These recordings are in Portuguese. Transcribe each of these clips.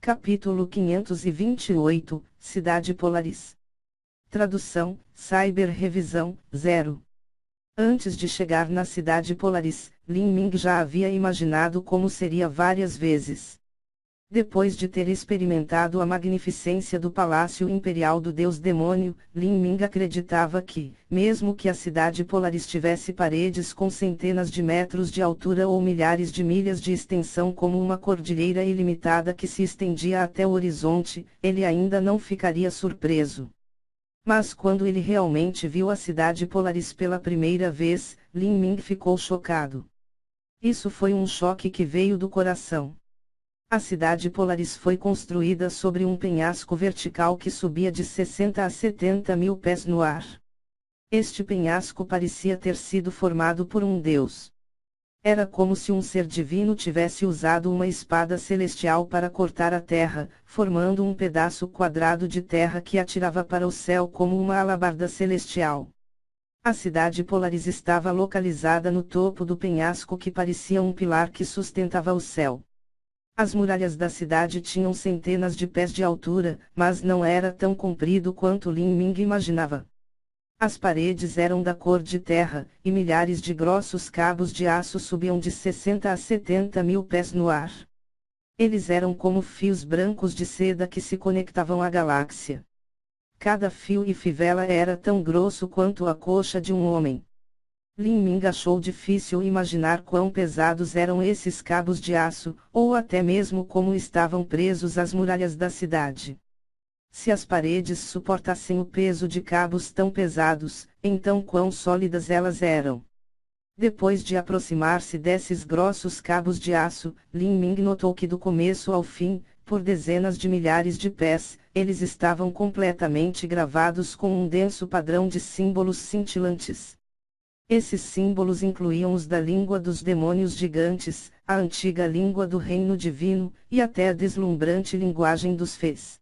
Capítulo 528, Cidade Polaris. Tradução, Cyber Revisão, 0. Antes de chegar na Cidade Polaris, Lin Ming já havia imaginado como seria várias vezes. Depois de ter experimentado a magnificência do Palácio Imperial do Deus Demônio, Lin Ming acreditava que, mesmo que a Cidade Polaris tivesse paredes com centenas de metros de altura ou milhares de milhas de extensão como uma cordilheira ilimitada que se estendia até o horizonte, ele ainda não ficaria surpreso. Mas quando ele realmente viu a Cidade Polaris pela primeira vez, Lin Ming ficou chocado. Isso foi um choque que veio do coração. A Cidade Polaris foi construída sobre um penhasco vertical que subia de 60 a 70 mil pés no ar. Este penhasco parecia ter sido formado por um deus. Era como se um ser divino tivesse usado uma espada celestial para cortar a terra, formando um pedaço quadrado de terra que atirava para o céu como uma alabarda celestial. A Cidade Polaris estava localizada no topo do penhasco que parecia um pilar que sustentava o céu. As muralhas da cidade tinham centenas de pés de altura, mas não era tão comprido quanto Lin Ming imaginava. As paredes eram da cor de terra, e milhares de grossos cabos de aço subiam de 60 a 70 mil pés no ar. Eles eram como fios brancos de seda que se conectavam à galáxia. Cada fio e fivela era tão grosso quanto a coxa de um homem. Lin Ming achou difícil imaginar quão pesados eram esses cabos de aço, ou até mesmo como estavam presos às muralhas da cidade. Se as paredes suportassem o peso de cabos tão pesados, então quão sólidas elas eram. Depois de aproximar-se desses grossos cabos de aço, Lin Ming notou que do começo ao fim, por dezenas de milhares de pés, eles estavam completamente gravados com um denso padrão de símbolos cintilantes. Esses símbolos incluíam os da língua dos demônios gigantes, a antiga língua do reino divino, e até a deslumbrante linguagem dos Fês.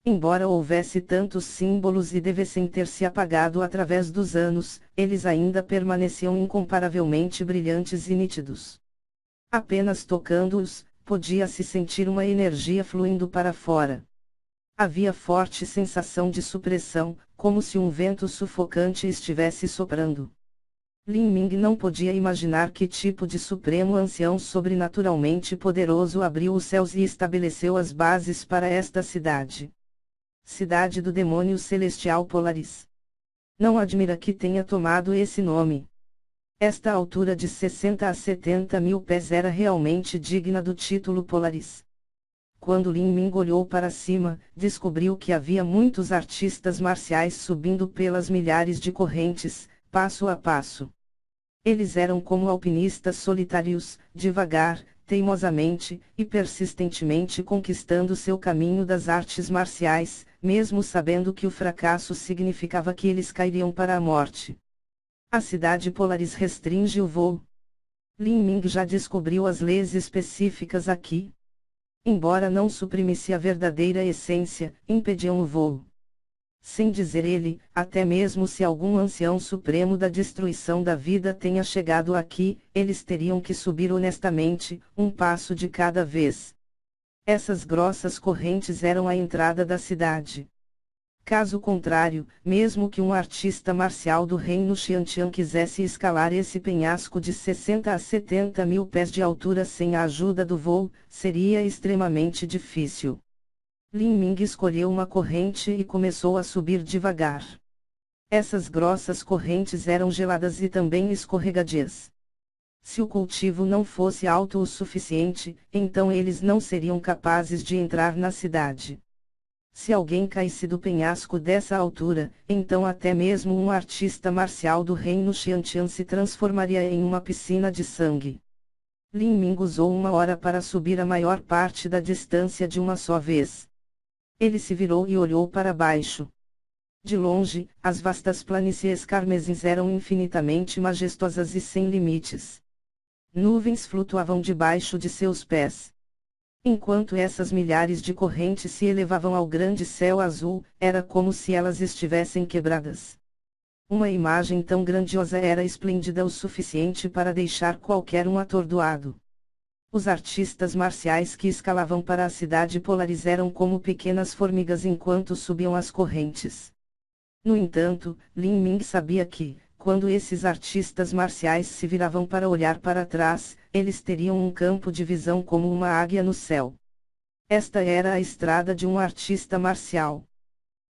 Embora houvesse tantos símbolos e devessem ter se apagado através dos anos, eles ainda permaneciam incomparavelmente brilhantes e nítidos. Apenas tocando-os, podia-se sentir uma energia fluindo para fora. Havia forte sensação de supressão, como se um vento sufocante estivesse soprando. Lin Ming não podia imaginar que tipo de supremo ancião sobrenaturalmente poderoso abriu os céus e estabeleceu as bases para esta cidade. Cidade do Demônio Celestial Polaris. Não admira que tenha tomado esse nome. Esta altura de 60 a 70 mil pés era realmente digna do título Polaris. Quando Lin Ming olhou para cima, descobriu que havia muitos artistas marciais subindo pelas milhares de correntes, passo a passo. Eles eram como alpinistas solitários, devagar, teimosamente e persistentemente conquistando seu caminho das artes marciais, mesmo sabendo que o fracasso significava que eles cairiam para a morte. A Cidade Polaris restringe o voo. Lin Ming já descobriu as leis específicas aqui. Embora não suprimisse a verdadeira essência, impediam o voo. Sem dizer ele, até mesmo se algum ancião supremo da destruição da vida tenha chegado aqui, eles teriam que subir honestamente, um passo de cada vez. Essas grossas correntes eram a entrada da cidade. Caso contrário, mesmo que um artista marcial do reino Xiantian quisesse escalar esse penhasco de 60 a 70 mil pés de altura sem a ajuda do voo, seria extremamente difícil. Lin Ming escolheu uma corrente e começou a subir devagar. Essas grossas correntes eram geladas e também escorregadias. Se o cultivo não fosse alto o suficiente, então eles não seriam capazes de entrar na cidade. Se alguém caísse do penhasco dessa altura, então até mesmo um artista marcial do reino Xiantian se transformaria em uma piscina de sangue. Lin Ming usou 1 hora para subir a maior parte da distância de uma só vez. Ele se virou e olhou para baixo. De longe, as vastas planícies carmesins eram infinitamente majestosas e sem limites. Nuvens flutuavam debaixo de seus pés. Enquanto essas milhares de correntes se elevavam ao grande céu azul, era como se elas estivessem quebradas. Uma imagem tão grandiosa era esplêndida o suficiente para deixar qualquer um atordoado. Os artistas marciais que escalavam para a cidade Polaris eram como pequenas formigas enquanto subiam as correntes. No entanto, Lin Ming sabia que, quando esses artistas marciais se viravam para olhar para trás, eles teriam um campo de visão como uma águia no céu. Esta era a estrada de um artista marcial.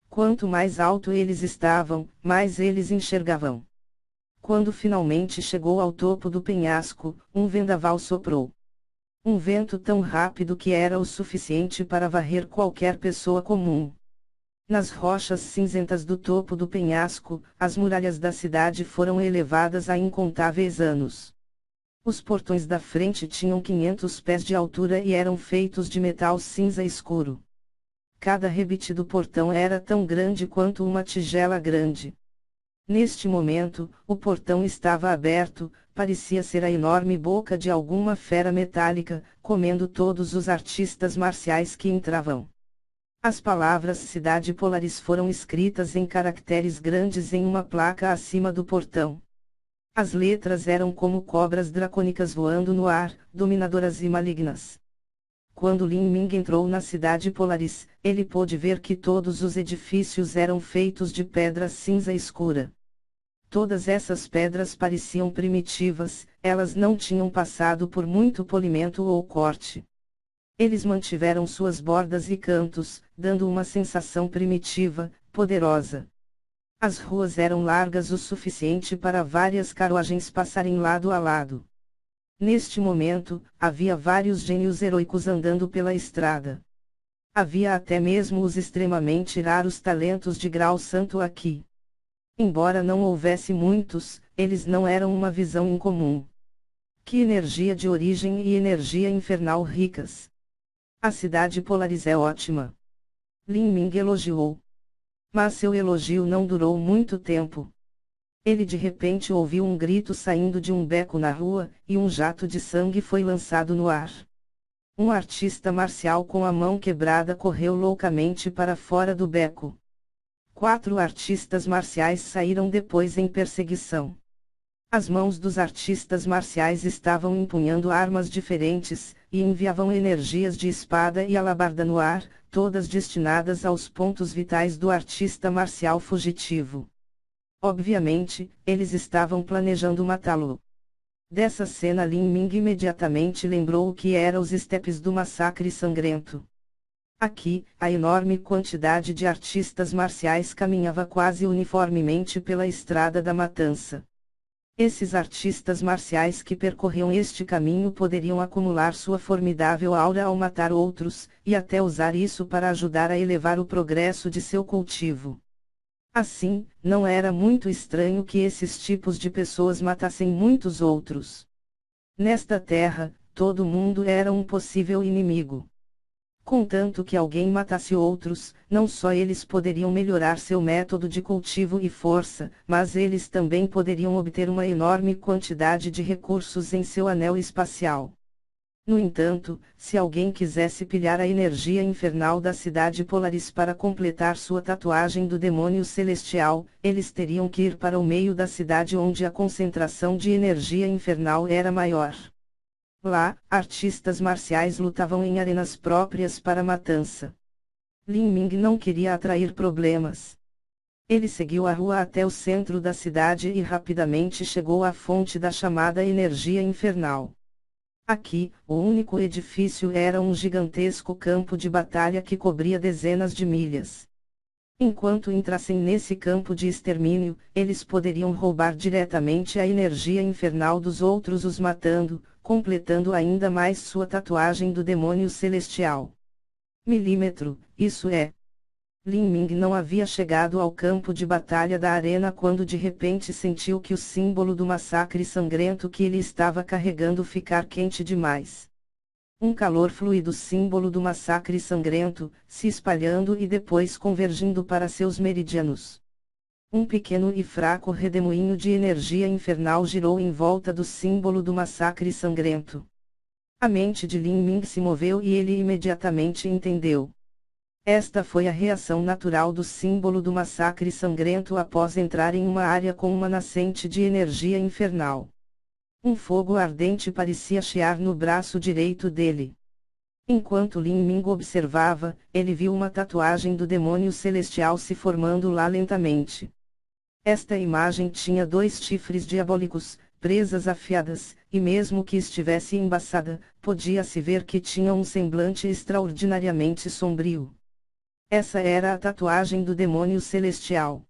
Quanto mais alto eles estavam, mais eles enxergavam. Quando finalmente chegou ao topo do penhasco, um vendaval soprou. Um vento tão rápido que era o suficiente para varrer qualquer pessoa comum. Nas rochas cinzentas do topo do penhasco, as muralhas da cidade foram elevadas a incontáveis anos. Os portões da frente tinham 500 pés de altura e eram feitos de metal cinza escuro. Cada rebite do portão era tão grande quanto uma tigela grande. Neste momento, o portão estava aberto, parecia ser a enorme boca de alguma fera metálica, comendo todos os artistas marciais que entravam. As palavras Cidade Polaris foram escritas em caracteres grandes em uma placa acima do portão. As letras eram como cobras dracônicas voando no ar, dominadoras e malignas. Quando Lin Ming entrou na Cidade Polaris, ele pôde ver que todos os edifícios eram feitos de pedra cinza escura. Todas essas pedras pareciam primitivas, elas não tinham passado por muito polimento ou corte. Eles mantiveram suas bordas e cantos, dando uma sensação primitiva, poderosa. As ruas eram largas o suficiente para várias carruagens passarem lado a lado. Neste momento, havia vários gênios heróicos andando pela estrada. Havia até mesmo os extremamente raros talentos de grau santo aqui. Embora não houvesse muitos, eles não eram uma visão incomum. Que energia de origem e energia infernal ricas! A Cidade Polaris é ótima. Lin Ming elogiou. Mas seu elogio não durou muito tempo. Ele de repente ouviu um grito saindo de um beco na rua, e um jato de sangue foi lançado no ar. Um artista marcial com a mão quebrada correu loucamente para fora do beco. 4 artistas marciais saíram depois em perseguição. As mãos dos artistas marciais estavam empunhando armas diferentes, e enviavam energias de espada e alabarda no ar, todas destinadas aos pontos vitais do artista marcial fugitivo. Obviamente, eles estavam planejando matá-lo. Dessa cena Lin Ming imediatamente lembrou o que eram os estepes do massacre sangrento. Aqui, a enorme quantidade de artistas marciais caminhava quase uniformemente pela estrada da matança. Esses artistas marciais que percorriam este caminho poderiam acumular sua formidável aura ao matar outros, e até usar isso para ajudar a elevar o progresso de seu cultivo. Assim, não era muito estranho que esses tipos de pessoas matassem muitos outros. Nesta terra, todo mundo era um possível inimigo. Contanto que alguém matasse outros, não só eles poderiam melhorar seu método de cultivo e força, mas eles também poderiam obter uma enorme quantidade de recursos em seu anel espacial. No entanto, se alguém quisesse pilhar a energia infernal da Cidade Polaris para completar sua tatuagem do demônio celestial, eles teriam que ir para o meio da cidade onde a concentração de energia infernal era maior. Lá, artistas marciais lutavam em arenas próprias para a matança. Lin Ming não queria atrair problemas. Ele seguiu a rua até o centro da cidade e rapidamente chegou à fonte da chamada energia infernal. Aqui, o único edifício era um gigantesco campo de batalha que cobria dezenas de milhas. Enquanto entrassem nesse campo de extermínio, eles poderiam roubar diretamente a energia infernal dos outros, os matando, completando ainda mais sua tatuagem do demônio celestial. Milímetro, isso é. Lin Ming não havia chegado ao campo de batalha da arena quando de repente sentiu que o símbolo do massacre sangrento que ele estava carregando ficar quente demais. Um calor fluido, símbolo do massacre sangrento, se espalhando e depois convergindo para seus meridianos. Um pequeno e fraco redemoinho de energia infernal girou em volta do símbolo do massacre sangrento. A mente de Lin Ming se moveu e ele imediatamente entendeu. Esta foi a reação natural do símbolo do massacre sangrento após entrar em uma área com uma nascente de energia infernal. Um fogo ardente parecia chiar no braço direito dele. Enquanto Lin Ming observava, ele viu uma tatuagem do demônio celestial se formando lá lentamente. Esta imagem tinha 2 chifres diabólicos, presas afiadas, e mesmo que estivesse embaçada, podia-se ver que tinha um semblante extraordinariamente sombrio. Essa era a tatuagem do demônio celestial.